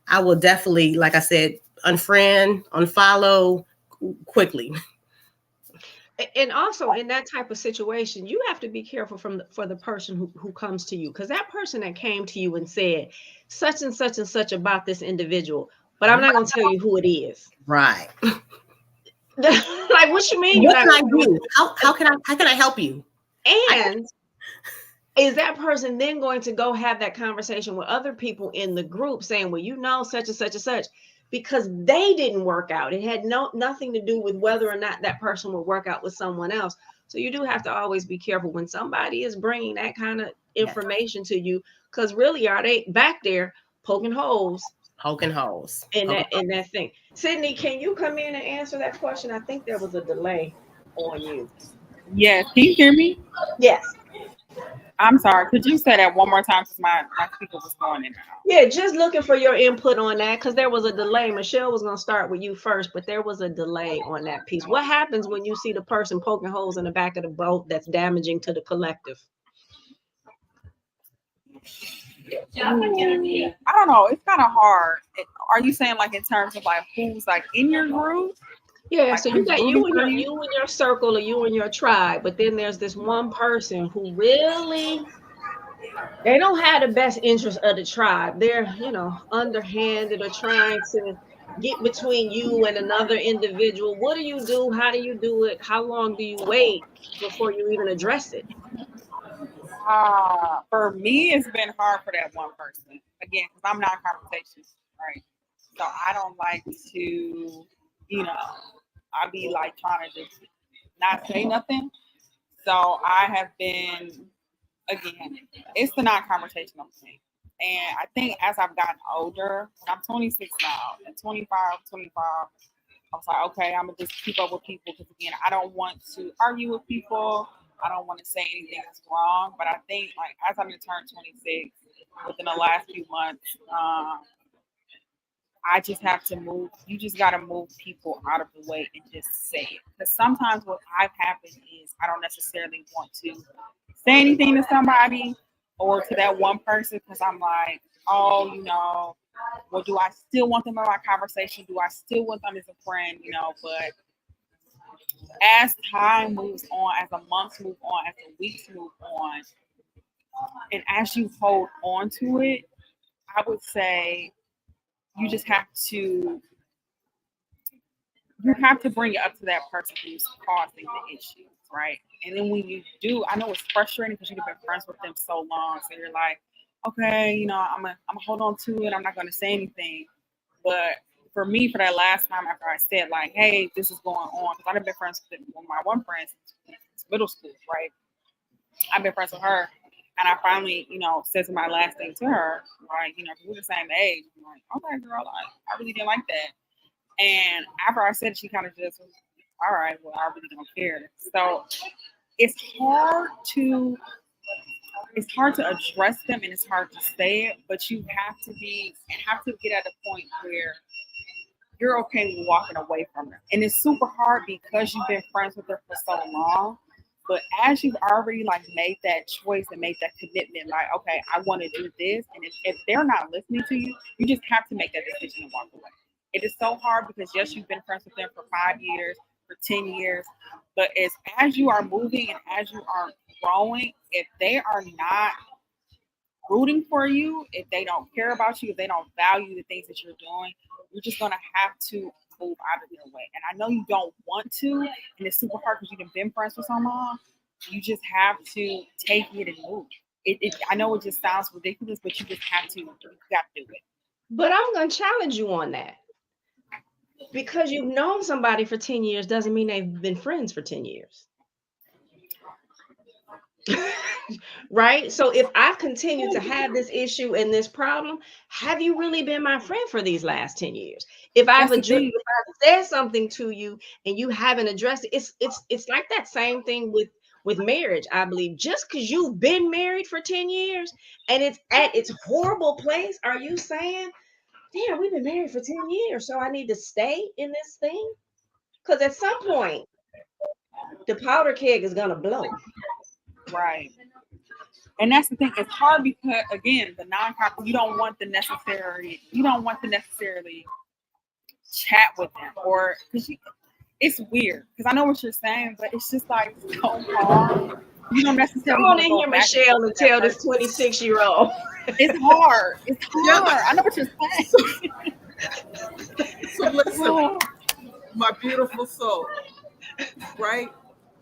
I will definitely, like I said, unfriend, unfollow quickly.
And also in that type of situation, you have to be careful for the person who comes to you, because that person that came to you and said such and such and such about this individual, but I'm not going to tell you who it is.
Right.
Like, what you mean?
What can I do? How can I help you?
And is that person then going to go have that conversation with other people in the group saying, well, you know, such and such and such, because they didn't work out. It had nothing to do with whether or not that person would work out with someone else. So you do have to always be careful when somebody is bringing that kind of information to you, because really, are they back there poking holes?
Poking holes.
In that thing. Cydney, can you come in and answer that question? I think there was a delay on you.
Yes. Can you hear me?
Yes.
I'm sorry. Could you say that one more time? Because my speaker was going in and out.
Yeah, just looking for your input on that, because there was a delay. Michele was going to start with you first, but there was a delay on that piece. What happens when you see the person poking holes in the back of the boat that's damaging to the collective?
I don't know. It's kind of hard. Are you saying like in terms of like who's like in your group?
Yeah,
Like,
so you got you and your circle, or you and your tribe, but then there's this one person who really, they don't have the best interest of the tribe. They're, underhanded or trying to get between you and another individual. What do you do? How do you do it? How long do you wait before you even address it?
For me, it's been hard for that one person. Again, because I'm not confrontational, right? So I don't like to, I be like trying to just not say nothing. So I have been, again, it's the non-confrontational thing. And I think as I've gotten older, I'm 26 now, and 25, I was like, okay, I'm going to just keep up with people, because again, I don't want to argue with people. I don't want to say anything that's wrong. But I think like as I'm going to turn 26 within the last few months, I just have to move. You just got to move people out of the way and just say it. Because sometimes what I've happened is I don't necessarily want to say anything to somebody or to that one person, because I'm like, oh, well, do I still want them in my conversation? Do I still want them as a friend? But as time moves on, as the months move on, as the weeks move on, and as you hold on to it, I would say you just have to bring it up to that person who's causing the issue, right? And then when you do, I know it's frustrating because you've been friends with them so long, so you're like, okay, I'm gonna hold on to it. I'm not gonna say anything. But for me, for that last time after I said like, hey, this is going on, because I've been friends with my one friend since middle school, right? I've been friends with her, and I finally, said my last thing to her, right? We're the same age. I'm like, okay, girl, I really didn't like that. And after I said it, she kind of just was, all right, well, I really don't care. So it's hard to address them, and it's hard to say it, but you have to get at a point where you're okay with walking away from them. And it's super hard because you've been friends with them for so long. But as you've already like made that choice and made that commitment, like, okay, I want to do this. And if they're not listening to you, you just have to make that decision and walk away. It is so hard because yes, you've been friends with them for 5 years, for 10 years. But as you are moving and as you are growing, if they are not rooting for you, if they don't care about you, if they don't value the things that you're doing, you're just going to have to move out of their way. And I know you don't want to, and it's super hard because you've been friends for so long. You just have to take it and move. I know it just sounds ridiculous, but you just have to. You got to do it.
But I'm going to challenge you on that. Because you've known somebody for 10 years doesn't mean they've been friends for 10 years. Right? So if I've continued to have this issue and this problem, have you really been my friend for these last 10 years? If I've said something to you and you haven't addressed it, it's like that same thing with marriage, I believe. Just because you've been married for 10 years and it's at its horrible place, are you saying, damn, we've been married for 10 years, so I need to stay in this thing? Because at some point, the powder keg is going to blow.
Right. And that's the thing. It's hard because, again, the non-conflict, you don't want to necessarily chat with them, or because it's weird because I know what you're saying, but it's just like so hard. You don't necessarily
Come on
want to
in
go
here,
back and
Michele,
forth
and
with that
tell this
person.
26-year-old.
It's hard. It's
Yeah.
hard. I know what you're saying.
So listen, my beautiful soul, right?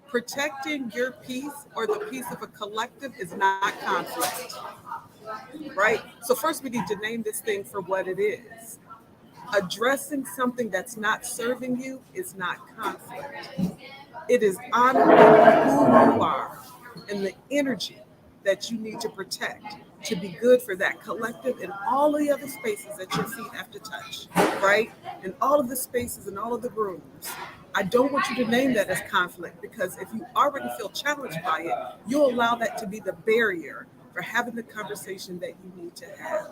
Protecting your peace or the peace of a collective is not conflict, right? So first we need to name this thing for what it is. Addressing something that's not serving you is not conflict. It is honoring who you are and the energy that you need to protect to be good for that collective and all the other spaces that your feet have to touch, right? And all of the spaces and all of the rooms. I don't want you to name that as conflict because if you already feel challenged by it, you'll allow that to be the barrier for having the conversation that you need to have.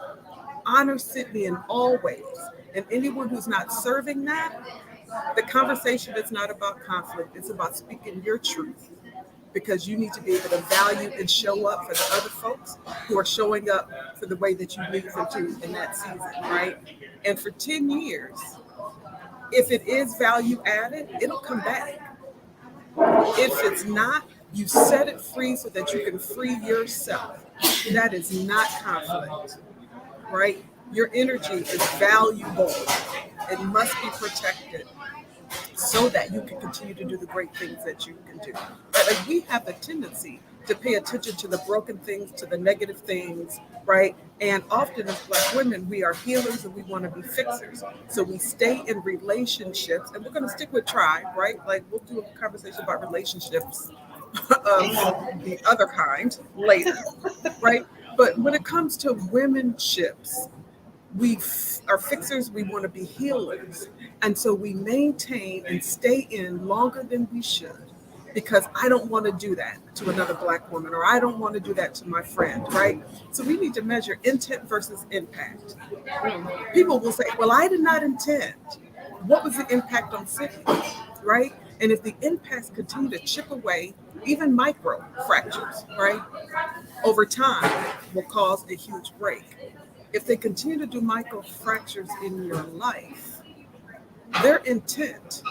Honor Cydney in all ways. And anyone who's not serving that, the conversation is not about conflict. It's about speaking your truth because you need to be able to value and show up for the other folks who are showing up for the way that you need them to in that season, right? And for 10 years, if it is value added, it'll come back. If it's not, you set it free so that you can free yourself. That is not conflict, right? Your energy is valuable. It must be protected so that you can continue to do the great things that you can do. Right? Like we have a tendency to pay attention to the broken things, to the negative things, right? And often as Black women, we are healers and we want to be fixers. So we stay in relationships, and we're going to stick with tribe, right? Like we'll do a conversation about relationships of the other kind later, right? But when it comes to womenships, we are fixers, we want to be healers. And so we maintain and stay in longer than we should because I don't want to do that to another Black woman or I don't want to do that to my friend, right? So we need to measure intent versus impact. People will say, well, I did not intend. What was the impact on Cydney, right? And if the impacts continue to chip away, even micro fractures, right, over time will cause a huge break. If they continue to do micro fractures in your life, their intent,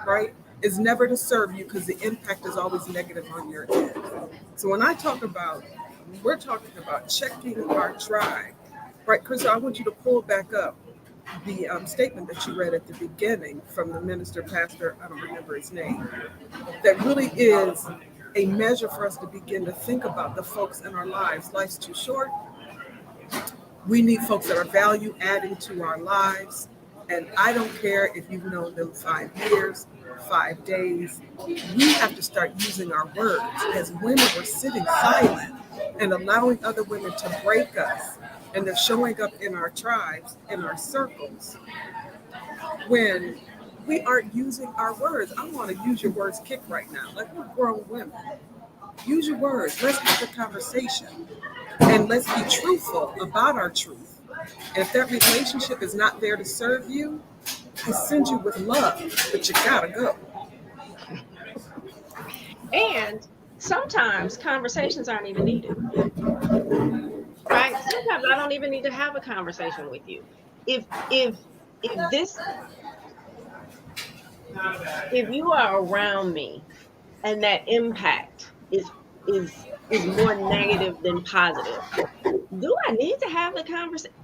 right, is never to serve you because the impact is always negative on your end. So when I talk about, we're talking about checking our tribe, right? Chris, I want you to pull back up the statement that you read at the beginning from the minister, pastor, I don't remember his name, that really is a measure for us to begin to think about the folks in our lives. Life's too short. We need folks that are value adding to our lives. And I don't care if you've known them 5 years, 5 days. We have to start using our words. As women, we're sitting silent and allowing other women to break us. And they're showing up in our tribes, in our circles, when we aren't using our words. I want to use your words kick right now. Like we're grown women. Use your words. Let's have a conversation. And let's be truthful about our truth. And if that relationship is not there to serve you, I send you with love, but you gotta go.
And sometimes conversations aren't even needed, right? Sometimes I don't even need to have a conversation with you. If this if you are around me and that impact is more negative than positive, do I need to have the conversation?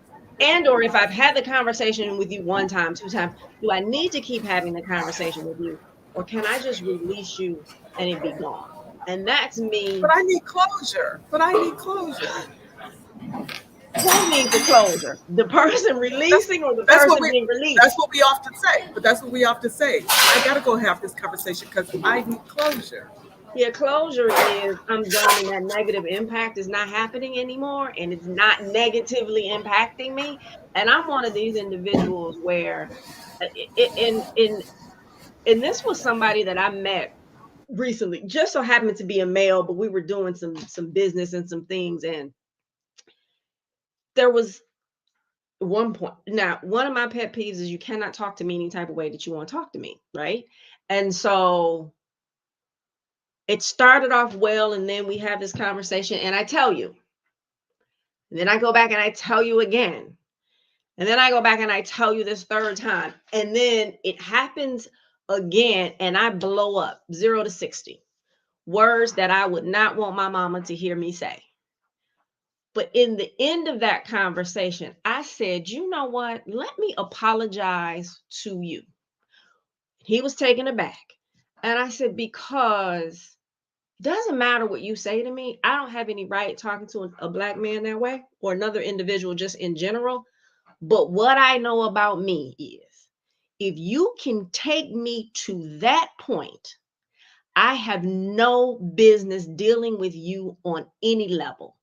And or if I've had the conversation with you 1 time, 2 times, do I need to keep having the conversation with you? Or can I just release you and it be gone? And that's me.
But I need closure.
Who needs the closure? The person releasing or the
That's what
person being released?
that's what we often say. But that's what we often say. I gotta go have this conversation because I need closure.
Yeah, closure is I'm done and that negative impact is not happening anymore and it's not negatively impacting me. And I'm one of these individuals where and this was somebody that I met recently, just so happened to be a male, but we were doing some business and some things. And there was one point. Now, one of my pet peeves is you cannot talk to me any type of way that you want to talk to me, right? And so it started off well, and then we have this conversation, and I tell you, and then I go back and I tell you again, and then I go back and I tell you this 3rd time, and then it happens again, and I blow up 0 to 60. Words that I would not want my mama to hear me say. But in the end of that conversation, I said, you know what? Let me apologize to you. He was taken aback. And I said, because it doesn't matter what you say to me. I don't have any right talking to a black man that way or another individual just in general. But what I know about me is if you can take me to that point, I have no business dealing with you on any level.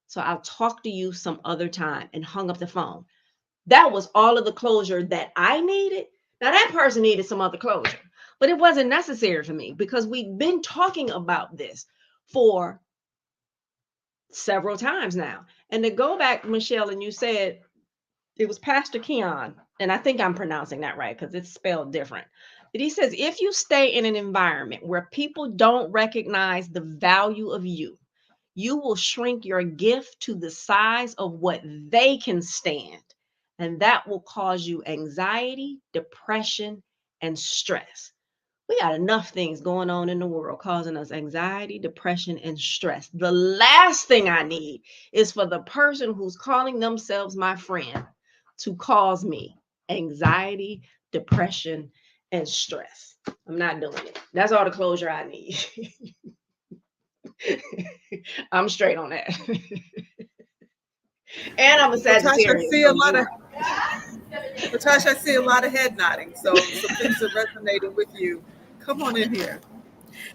So I'll talk to you some other time, and hung up the phone. That was all of the closure that I needed. Now that person needed some other closure, but it wasn't necessary for me because we've been talking about this for several times now. And to go back, Michele, and you said it was Pastor Keon, and I think I'm pronouncing that right because it's spelled different. But he says, if you stay in an environment where people don't recognize the value of you, you will shrink your gift to the size of what they can stand. And that will cause you anxiety, depression, and stress. We got enough things going on in the world causing us anxiety, depression, and stress. The last thing I need is for the person who's calling themselves my friend to cause me anxiety, depression, and stress. I'm not doing it. That's all the closure I need. I'm straight on that. And I'm a
Latasha,
Sagittarius. So
I see a lot of head nodding. So some things are resonating with you. Come on in here.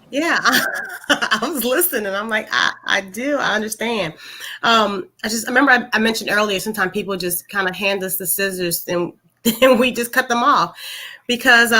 Yeah, I was listening. I'm like, I do. I understand. I remember I mentioned earlier, sometimes people just kind of hand us the scissors and we just cut them off because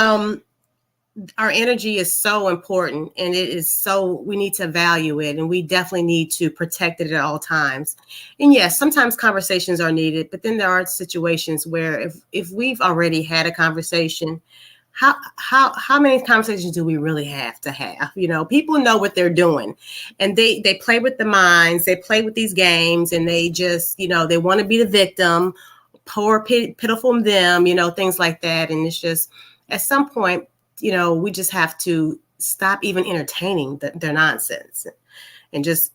our energy is so important and it is so, we need to value it and we definitely need to protect it at all times. And yes, sometimes conversations are needed, but then there are situations where if we've already had a conversation, how many conversations do we really have to have? You know, people know what they're doing and they play with the minds, they play with these games and they just, you know, they want to be the victim, poor, pitiful them, you know, things like that. And it's just at some point, you know, we just have to stop even entertaining their nonsense and just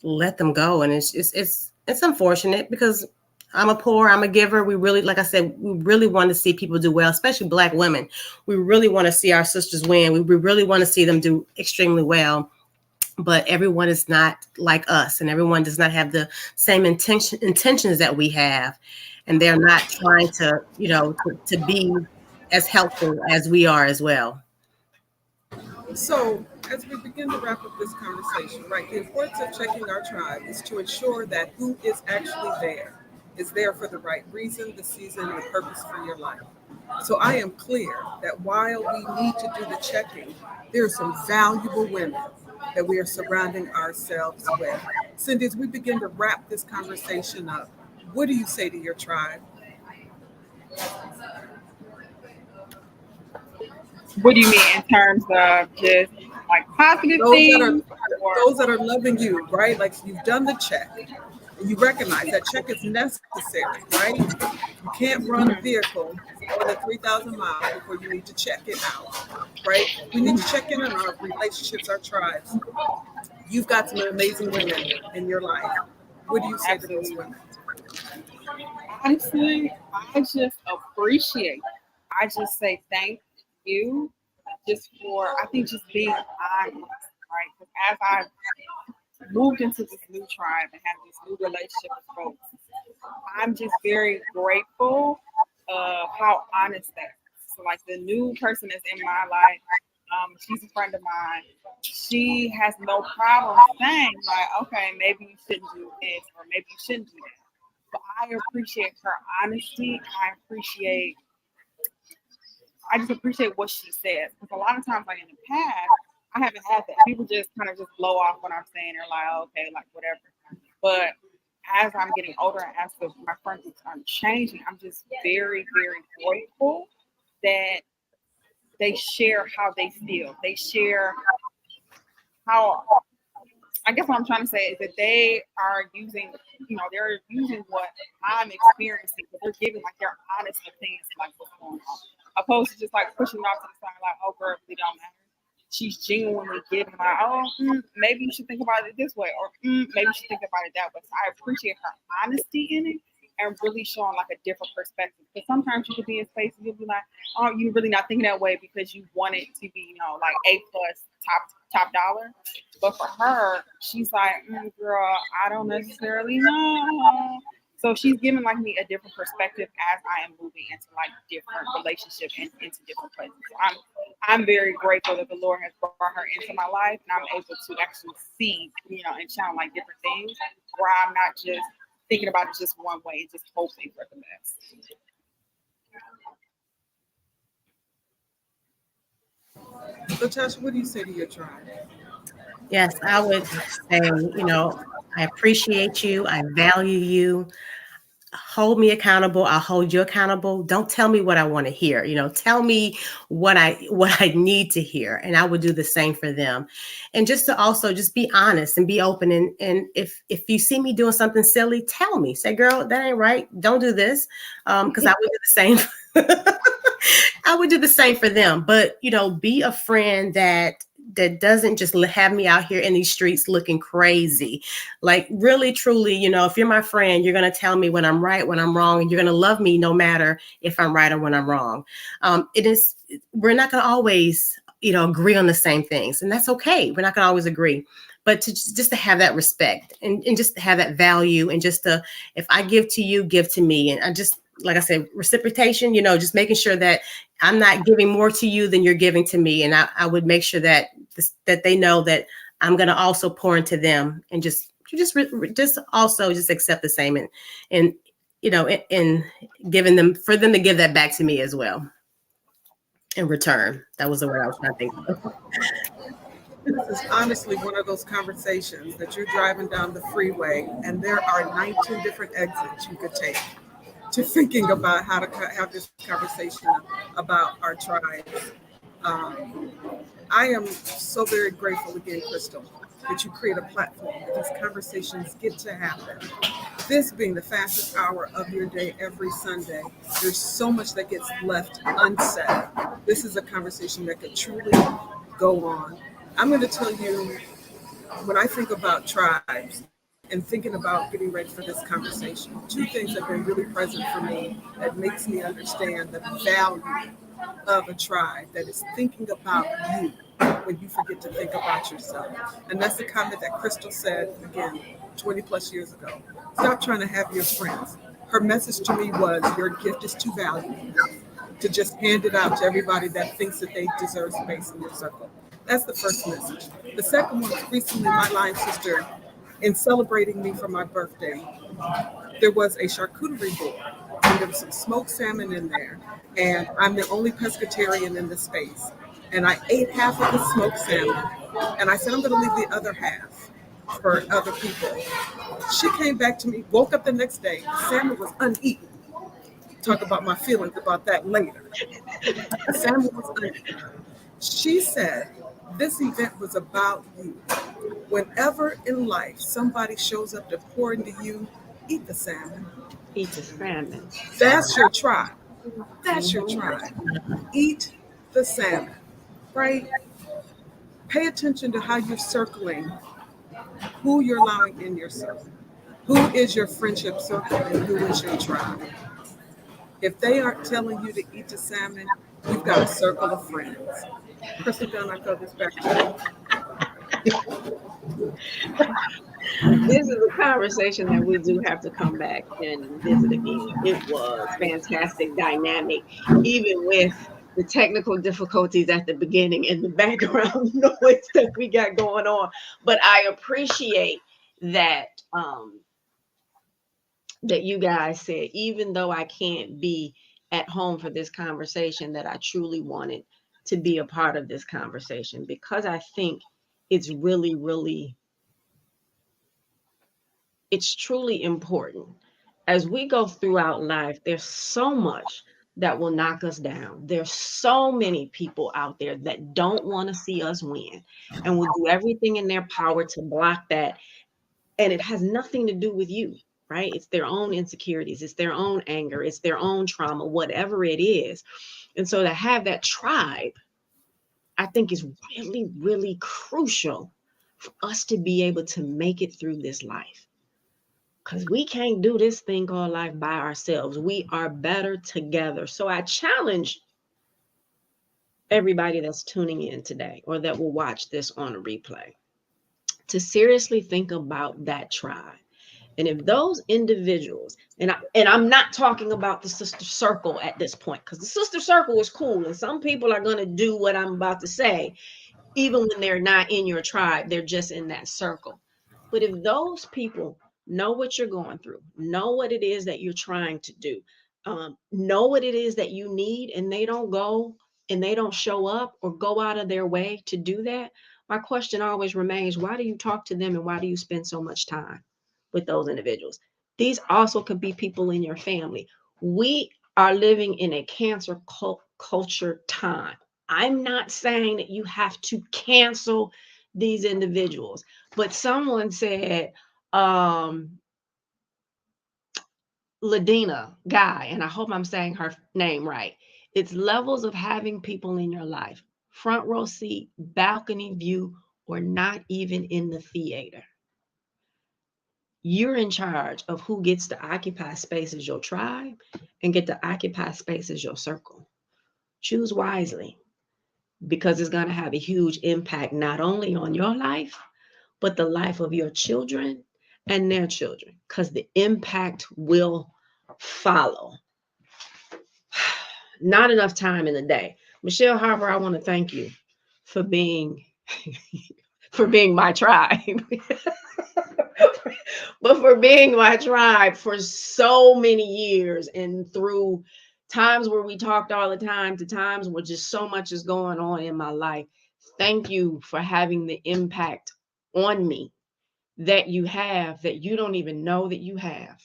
let them go. And it's unfortunate because I'm a giver. We really, like I said, we really want to see people do well, especially Black women. We really want to see our sisters win. We really want to see them do extremely well. But everyone is not like us and everyone does not have the same intentions that we have. And they're not trying to, you know, to be as helpful as we are as well.
So, as we begin to wrap up this conversation, right, the importance of checking our tribe is to ensure that who is actually there is there for the right reason, the season, and the purpose for your life. So, I am clear that while we need to do the checking, there are some valuable women that we are surrounding ourselves with. Cindy, as we begin to wrap this conversation up, what do you say to your tribe?
What do you mean in terms of just like positive
Those
things?
those that are loving you, right? Like you've done the check. And you recognize that check is necessary, right? You can't run a vehicle more than 3,000 miles before you need to check it out, right? We need to check in on our relationships, our tribes. You've got some amazing women in your life. What do you say to those women?
Honestly, I just appreciate. I just say thank you, just for I think just being honest, right? Because as I've moved into this new tribe and have this new relationship with folks, I'm just very grateful of how honest that is. So like the new person that's in my life, she's a friend of mine. She has no problem saying like, okay, maybe you shouldn't do this or maybe you shouldn't do that. But I appreciate her honesty. I just appreciate what she says. Because a lot of times, like in the past, I haven't had that. People just kind of just blow off what I'm saying. They're like, oh, okay, like whatever. But as I'm getting older and as my friendships are changing, I'm just very, very grateful that they share how they feel. They share how, I guess what I'm trying to say is that they are using, they're using what I'm experiencing, but they're giving like their honest opinions, like what's going on. opposed to just like pushing it off to the side, like, oh, girl, it really don't matter. She's genuinely giving, like, oh, maybe you should think about it this way, or maybe you should think about it that way. So I appreciate her honesty in it and really showing like a different perspective. Because sometimes you could be in space and you'll be like, oh, you're really not thinking that way because you want it to be, you know, like A plus top dollar. But for her, she's like, girl, I don't necessarily know. So she's giving like me a different perspective as I am moving into like different relationships and into different places. So I'm very grateful that the Lord has brought her into my life, and I'm able to actually see, you know, and channel like different things where I'm not just thinking about it just one way and just hoping for the
best. Latasha, what do you say to your tribe?
Yes, I would say, I appreciate you. I value you. Hold me accountable. I'll hold you accountable. Don't tell me what I want to hear. Tell me what I need to hear, and I would do the same for them. And just to also just be honest and be open. And if you see me doing something silly, tell me. Say, girl, that ain't right. Don't do this. Because I would do the same. I would do the same for them. But be a friend that doesn't just have me out here in these streets looking crazy. Like really, truly, if you're my friend, you're going to tell me when I'm right, when I'm wrong, and you're going to love me no matter if I'm right or when I'm wrong. We're not going to always, agree on the same things, and that's okay. We're not going to always agree, but just to have that respect and just to have that value, and just to, if I give to you, give to me. And I just, like I said, reciprocation, just making sure that I'm not giving more to you than you're giving to me. And I would make sure that that they know that I'm going to also pour into them, and just also just accept the same, and giving them, for them to give that back to me as well in return. That was the word I was trying to think of.
This is honestly one of those conversations that you're driving down the freeway and there are 19 different exits you could take to thinking about how to have this conversation about our tribes. I am so very grateful again, Crystal, that you create a platform that these conversations get to happen. This being the fastest hour of your day every Sunday, there's so much that gets left unsaid. This is a conversation that could truly go on. I'm going to tell you, when I think about tribes and thinking about getting ready for this conversation, two things have been really present for me that makes me understand the value of a tribe that is thinking about you when you forget to think about yourself. And that's the comment that Crystal said, again, 20 plus years ago. Stop trying to have your friends. Her message to me was, your gift is too valuable to just hand it out to everybody that thinks that they deserve space in your circle. That's the first message. The second one was recently my line sister, in celebrating me for my birthday, there was a charcuterie board, and there was some smoked salmon in there, and I'm the only pescatarian in the space. And I ate half of the smoked salmon, and I said I'm going to leave the other half for other people. She came back to me, woke up the next day, the salmon was uneaten. Talk about my feelings about that later. The salmon was uneaten. She said, this event was about you. Whenever in life somebody shows up to pour into you, eat the salmon.
Eat the salmon.
That's your tribe. That's your tribe. Eat the salmon, right? Pay attention to how you're circling, who you're allowing in your circle. Who is your friendship circle and who is your tribe? If they aren't telling you to eat the salmon, you've got a circle of friends. Crystal Gunn, I throw this back to you.
This is a conversation that we do have to come back and visit again. It was fantastic dynamic, even with the technical difficulties at the beginning and the background noise that we got going on. But I appreciate that that you guys said, even though I can't be at home for this conversation, that I truly wanted to be a part of this conversation, because I think it's really, really, it's truly important. As we go throughout life, there's so much that will knock us down. There's so many people out there that don't want to see us win and will do everything in their power to block that. And it has nothing to do with you. right? It's their own insecurities, it's their own anger, it's their own trauma, whatever it is. And so to have that tribe, I think is really, really crucial for us to be able to make it through this life. Because we can't do this thing called life by ourselves. We are better together. So I challenge everybody that's tuning in today or that will watch this on a replay to seriously think about that tribe. And if those individuals, and I'm not talking about the sister circle at this point, because the sister circle is cool. And some people are going to do what I'm about to say, even when they're not in your tribe, they're just in that circle. But if those people know what you're going through, know what it is that you're trying to do, know what it is that you need, and they don't go and they don't show up or go out of their way to do that, my question always remains, why do you talk to them and why do you spend so much time with those individuals? These also could be people in your family. We are living in a cancer culture time. I'm not saying that you have to cancel these individuals, but someone said, Ladina Guy, and I hope I'm saying her name right. It's levels of having people in your life, front row seat, balcony view, or not even in the theater. You're in charge of who gets to occupy space as your tribe and get to occupy space as your circle. Choose wisely, because it's going to have a huge impact not only on your life, but the life of your children and their children, because the impact will follow. Not enough time in the day. Michele Harper, I want to thank you for being my tribe. But for being my tribe for so many years, and through times where we talked all the time to times where just so much is going on in my life. Thank you for having the impact on me that you have, that you don't even know that you have.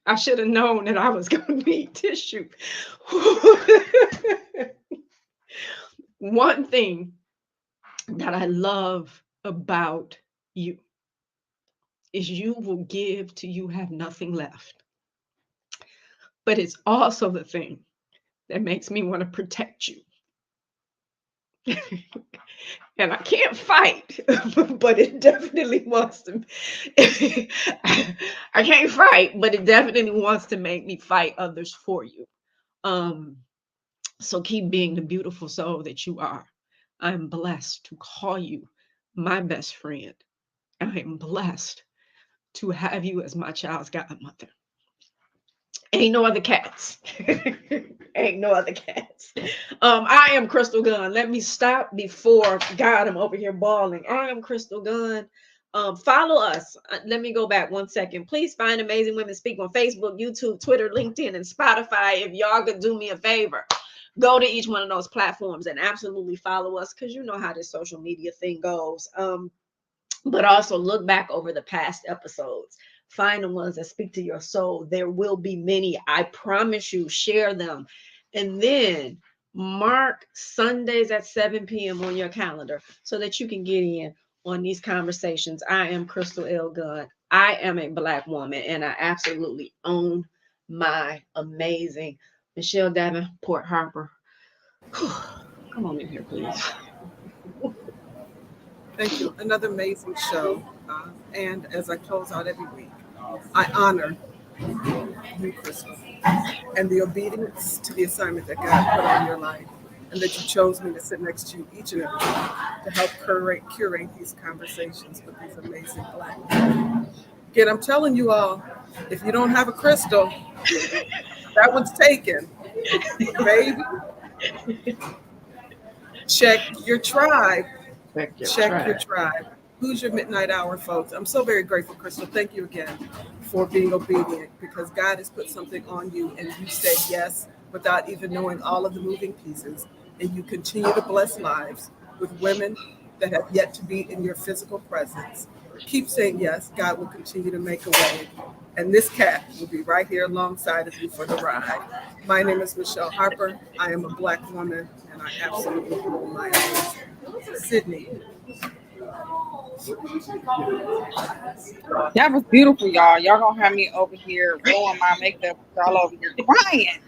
I should have known that I was going to need tissue. One thing that I love about you is you will give till you have nothing left. But it's also the thing that makes me want to protect you. And I can't fight, but it definitely wants to. I can't fight, but it definitely wants to make me fight others for you. So keep being the beautiful soul that you are. I'm blessed to call you my best friend. I am blessed to have you as my child's godmother. Ain't no other cats. Ain't no other cats. I am Crystal Gunn. Let me stop before God, I'm over here bawling. I am Crystal Gunn. Follow us. Let me go back 1 second. Please find Amazing Women Speak on Facebook, YouTube, Twitter, LinkedIn, and Spotify. If y'all could do me a favor, go to each one of those platforms and absolutely follow us, because you know how this social media thing goes. But also look back over the past episodes. Find the ones that speak to your soul. There will be many. I promise you. Share them. And then mark Sundays at 7 p.m. on your calendar so that you can get in on these conversations. I am Crystal L. Gunn. I am a Black woman, and I absolutely own my amazing Michele Davenport Harper. Come on in here, please.
Thank you. Another amazing show. And as I close out every week, I honor you, Crystal, and the obedience to the assignment that God put on your life, and that you chose me to sit next to you each and every week to help curate these conversations with these amazing Black women. Again, I'm telling you all, if you don't have a Crystal, that one's taken. Baby, check your tribe. Check your tribe. Who's your midnight hour, folks? I'm so very grateful, Crystal. Thank you again for being obedient, because God has put something on you and you said yes without even knowing all of the moving pieces. And you continue to bless lives with women that have yet to be in your physical presence. Keep saying yes. God will continue to make a way. And this cat will be right here alongside of you for the ride. My name is Michele Harper. I am a Black woman, and I absolutely own my own. Cydney.
That was beautiful, y'all. Y'all gonna have me over here rolling my makeup, all over here crying.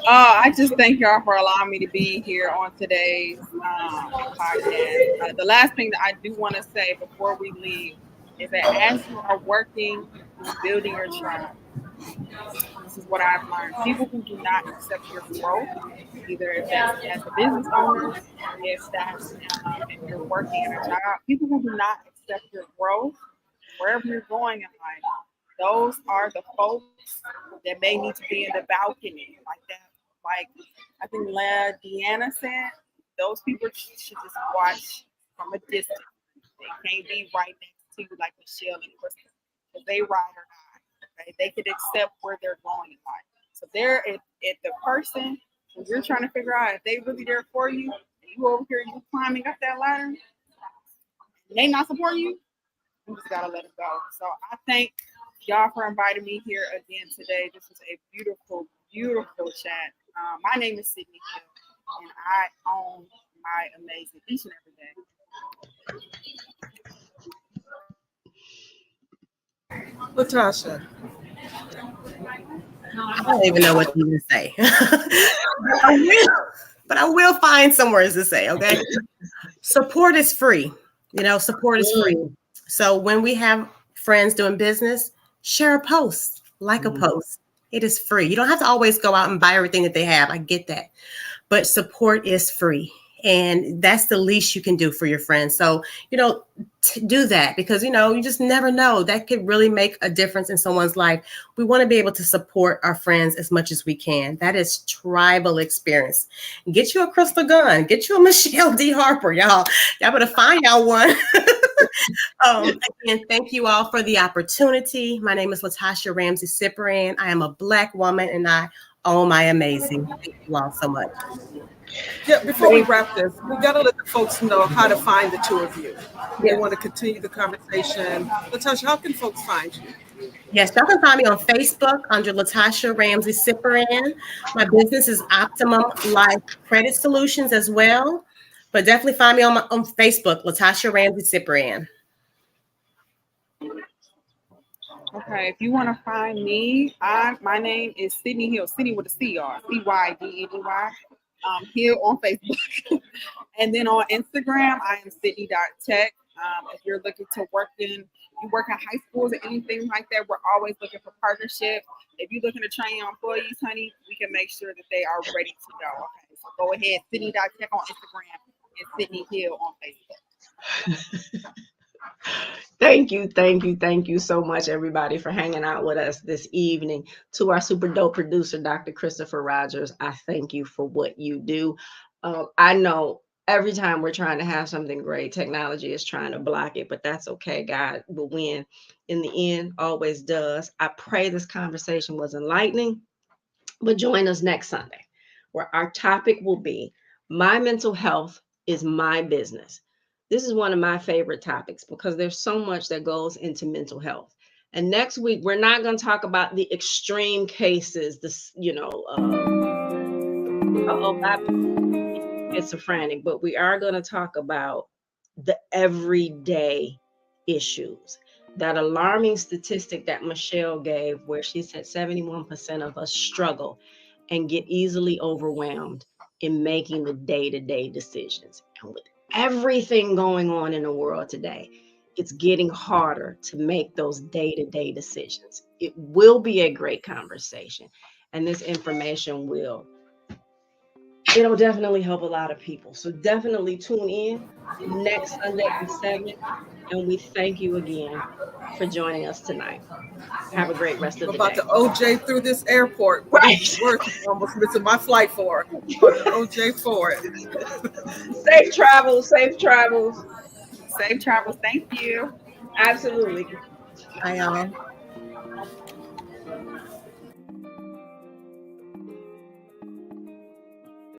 I just thank y'all for allowing me to be here on today's podcast. The last thing that I do want to say before we leave is that as you are working, building your tribe, this is what I've learned. People who do not accept your growth, either if that's as a business owner, if that's if you're working at a job, people who do not accept your growth, wherever you're going in life, those are the folks that may need to be in the balcony, like that. Like I think Deanna said, those people should just watch from a distance. They can't be right next to you like Michele and Crystal, because they ride or die. Okay? They could accept where they're going in life. So they're if the person who you're trying to figure out if they really there for you, and you over here, you climbing up that ladder, and they not supporting you, you just gotta let it go. So I thank y'all for inviting me here again today. This was a beautiful, beautiful chat. My name is Cydney Hill, and I own my amazing each and every day.
Latasha.
I don't even know what to even say. But I will find some words to say, okay? Support is free. Support is free. So when we have friends doing business, share a post, like a post. It is free. You don't have to always go out and buy everything that they have. I get that. But support is free. And that's the least you can do for your friends. So, do that because, you just never know. That could really make a difference in someone's life. We want to be able to support our friends as much as we can. That is tribal experience. Get you a Crystal Gunn. Get you a Michele D. Harper, y'all. Y'all better find y'all one. Again, thank you all for the opportunity. My name is Latasha Ramsey-Cyprian. I am a Black woman and I own my amazing. Thank you all so much.
Yeah, before we wrap this, we got to let the folks know how to find the two of you. They want to continue the conversation. Latasha, how can folks find you?
Yes, y'all can find me on Facebook under Latasha Ramsey-Cyprian. My business is Optimum Life Credit Solutions as well. But definitely find me on Facebook, Latasha Ramsey-Cyprian.
Okay, if you want to find me, my name is Cydney Hill, Cydney with a C-R, C-Y-D-N-E-Y, Hill on Facebook. And then on Instagram, I am Cydney.tech. If you're looking to you work in high schools or anything like that, we're always looking for partnership. If you're looking to train your employees, honey, we can make sure that they are ready to go. Okay, so go ahead, Cydney.tech on Instagram and Cydney Hill on Facebook.
Thank you so much, everybody, for hanging out with us this evening. To our super dope producer, Dr. Christopher Rogers, I thank you for what you do. I know every time we're trying to have something great, technology is trying to block it, but that's okay. God will win in the end, always does. I pray this conversation was enlightening, but join us next Sunday, where our topic will be My Mental Health is My Business. This is one of my favorite topics because there's so much that goes into mental health. And next week, we're not going to talk about the extreme cases, schizophrenic, but we are going to talk about the everyday issues. That alarming statistic that Michele gave, where she said 71% of us struggle and get easily overwhelmed in making the day-to-day decisions. And with everything going on in the world today, it's getting harder to make those day-to-day decisions. It will be a great conversation, and this information it'll definitely help a lot of people. So definitely tune in next Sunday at 7, and we thank you again for joining us tonight. Have a great rest of the day.
I'm about to OJ through this airport.
Right.
Almost missing my flight for it. OJ for it.
Safe travels. Safe travels.
Safe travels. Thank you.
Absolutely.
Bye, y'all.